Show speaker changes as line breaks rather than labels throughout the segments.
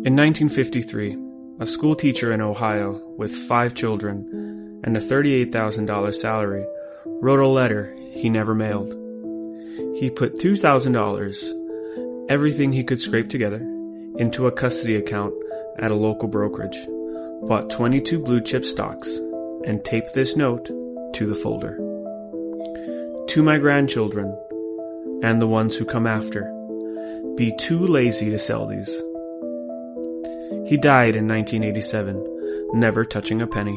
In 1953, a school teacher in Ohio with 5 children and a $38,000 salary wrote a letter he never mailed. He put $2,000, everything he could scrape together, into a custody account at a local brokerage, bought 22 blue chip stocks, and taped this note to the folder. To my grandchildren, and the ones who come after, be too lazy to sell these. He died in 1987, never touching a penny.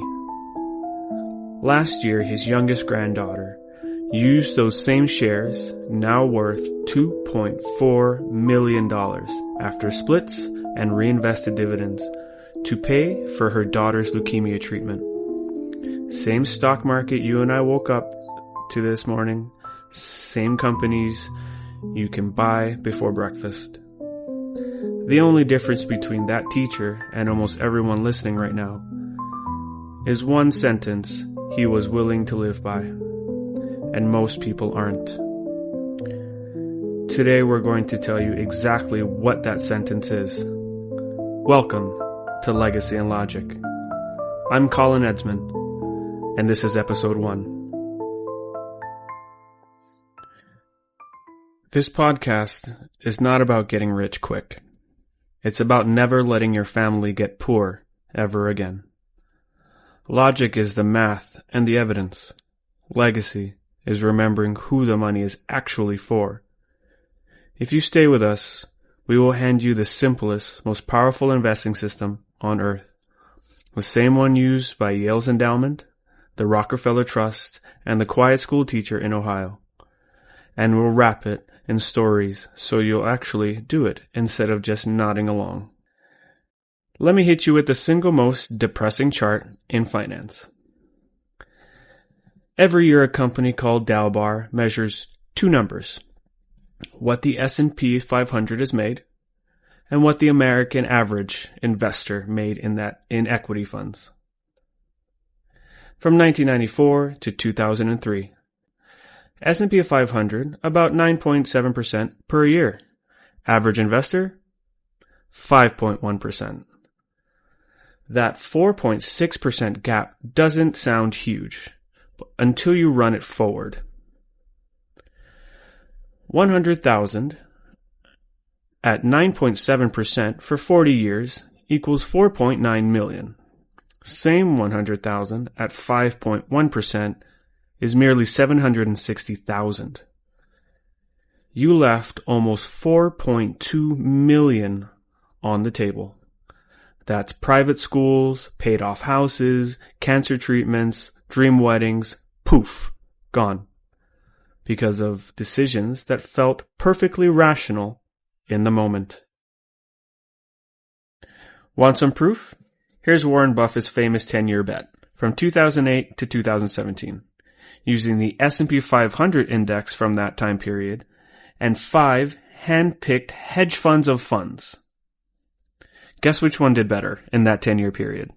Last year, his youngest granddaughter used those same shares, now worth $2.4 million after splits and reinvested dividends, to pay for her daughter's leukemia treatment. Same stock market you and I woke up to this morning, same companies you can buy before breakfast. The only difference between that teacher and almost everyone listening right now is one sentence he was willing to live by, and most people aren't. Today we're going to tell you exactly what that sentence is. Welcome to Legacy and Logic. I'm Colin Edsman, and this is episode 1. This podcast is not about getting rich quick. It's about never letting your family get poor ever again. Logic is the math and the evidence. Legacy is remembering who the money is actually for. If you stay with us, we will hand you the simplest, most powerful investing system on earth. The same one used by Yale's endowment, the Rockefeller Trust, and the quiet school teacher in Ohio. And we'll wrap it in stories so you'll actually do it instead of just nodding along. Let me hit you with the single most depressing chart in finance. Every year a company called Dalbar measures 2 numbers: what the S&P 500 has made and what the American average investor made in equity funds. From 1994 to 2003, S&P 500 about 9.7% per year. Average investor 5.1%. That 4.6% gap doesn't sound huge until you run it forward. 100,000 at 9.7% for 40 years equals 4.9 million. Same 100,000 at 5.1% is merely 760,000. You left almost 4.2 million on the table. That's private schools, paid off houses, cancer treatments, dream weddings, poof, gone. Because of decisions that felt perfectly rational in the moment. Want some proof? Here's Warren Buffett's famous 10-year bet from 2008 to 2017. Using the S&P 500 index from that time period, and 5 hand-picked hedge funds of funds. Guess which one did better in that 10-year period?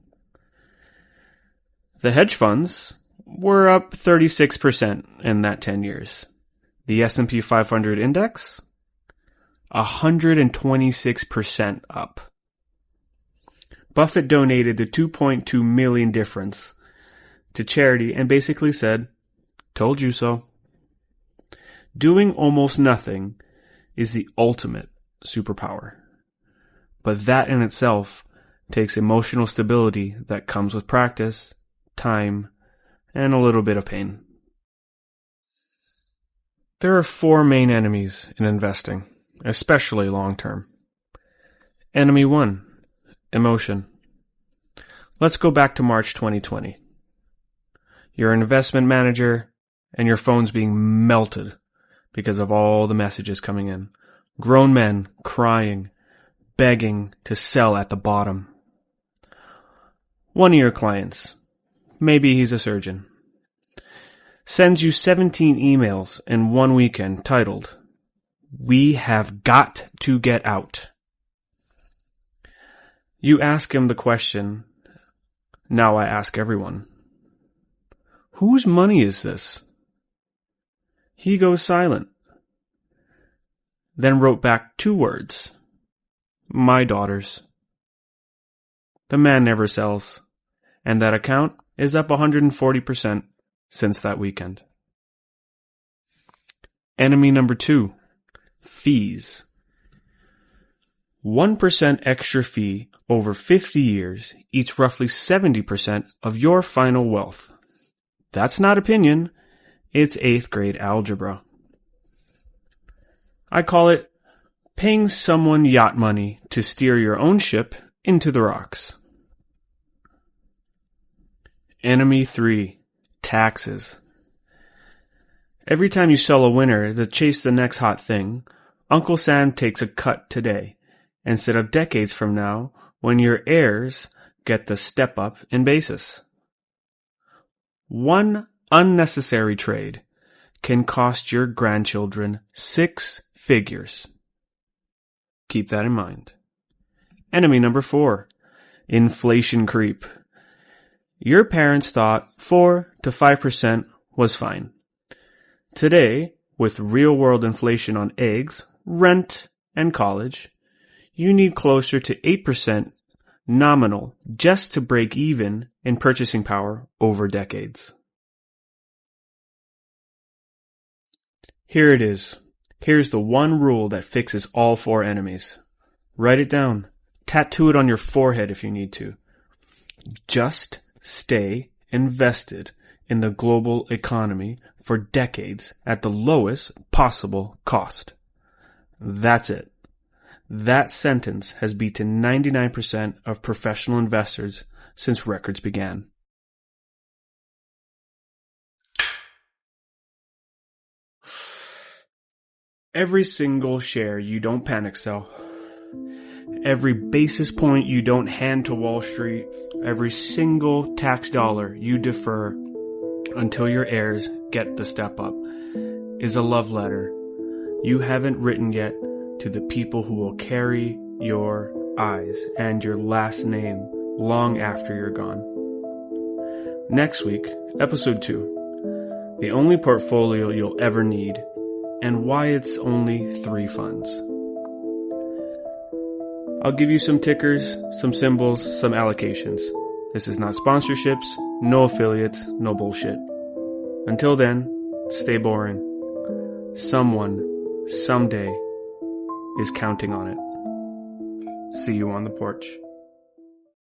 The hedge funds were up 36% in that 10 years. The S&P 500 index, 126% up. Buffett donated the 2.2 million difference to charity and basically said, "Told you so." Doing almost nothing is the ultimate superpower. But that in itself takes emotional stability that comes with practice, time, and a little bit of pain. There are 4 main enemies in investing, especially long term. Enemy 1, emotion. Let's go back to March 2020. You're an investment manager, and your phone's being melted because of all the messages coming in. Grown men crying, begging to sell at the bottom. One of your clients, maybe he's a surgeon, sends you 17 emails in one weekend titled, "We have got to get out." You ask him the question, now I ask everyone, whose money is this? He goes silent. Then wrote back 2 words, "My daughter's." the man never sells, and that account is up 140% since that weekend. Enemy number 2, fees. 1% extra fee over 50 years eats roughly 70% of your final wealth. That's not opinion, it's 8th grade algebra. I call it paying someone yacht money to steer your own ship into the rocks. Enemy 3, taxes. Every time you sell a winner to chase the next hot thing, Uncle Sam takes a cut today, instead of decades from now when your heirs get the step up in basis. One unnecessary trade can cost your grandchildren 6 figures. Keep that in mind. Enemy number 4, inflation creep. Your parents thought 4 to 5% was fine. Today, with real-world inflation on eggs, rent, and college, you need closer to 8% nominal just to break even in purchasing power over decades. Here it is. Here's the one rule that fixes all 4 enemies. Write it down. Tattoo it on your forehead if you need to. Just stay invested in the global economy for decades at the lowest possible cost. That's it. That sentence has beaten 99% of professional investors since records began. Every single share you don't panic sell, every basis point you don't hand to Wall Street, every single tax dollar you defer until your heirs get the step up is a love letter you haven't written yet to the people who will carry your eyes and your last name long after you're gone. Next week, episode 2, the only portfolio you'll ever need and why it's only 3 funds. I'll give you some tickers, some symbols, some allocations. This is not sponsorships, no affiliates, no bullshit. Until then, stay boring. Someone, someday, is counting on it. See you on the porch.